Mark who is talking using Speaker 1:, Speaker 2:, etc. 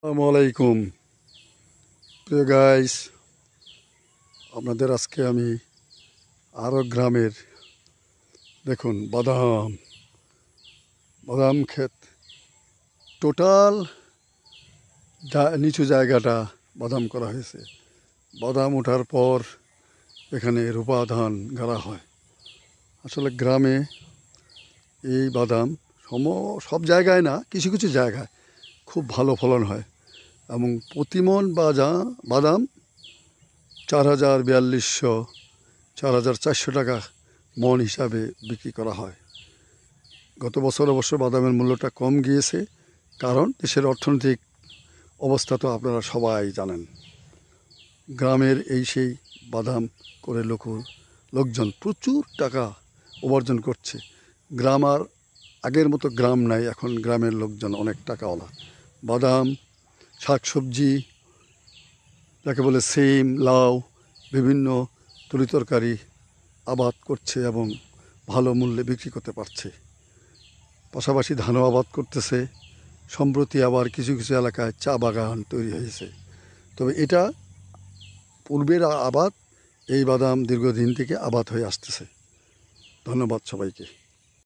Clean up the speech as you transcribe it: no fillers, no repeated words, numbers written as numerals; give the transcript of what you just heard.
Speaker 1: আসসালামু আলাইকুম প্রিয় গাইস, আপনাদের আজকে আমি আরও গ্রামের দেখুন বাদাম বাদাম ক্ষেত টোটাল নিচু জায়গাটা বাদাম করা হয়েছে। বাদাম ওঠার পর এখানে রোপা ধান গাড়া হয়। আসলে গ্রামে এই বাদাম সব জায়গায় না, কিছু কিছু জায়গায় খুব ভালো ফলন হয় এবং প্রতিমন বাদাম 4,4200 4,400 টাকা মন হিসাবে বিক্রি করা হয়। গত বছর অবশ্য বাদামের মূল্যটা কম গিয়েছে, কারণ দেশের অর্থনৈতিক অবস্থা তো আপনারা সবাই জানেন। গ্রামের এই সেই বাদাম করে লোকজন প্রচুর টাকা উপার্জন করছে। গ্রাম আর আগের মতো গ্রাম নাই, এখন গ্রামের লোকজন অনেক টাকাওয়ালা। বাদাম, শাকসবজি, যাকে বলে সিম, লাউ, বিভিন্ন তরিতরকারি আবাদ করছে এবং ভালো মূল্যে বিক্রি করতে পারছে। পাশাপাশি ধানও আবাদ করতেছে। সম্প্রতি আবার কিছু কিছু এলাকায় চা বাগান তৈরি হয়েছে। তবে এটা পূর্বের আবাদ, এই বাদাম দীর্ঘদিন থেকে আবাদ হয়ে আসতেছে। ধন্যবাদ সবাইকে।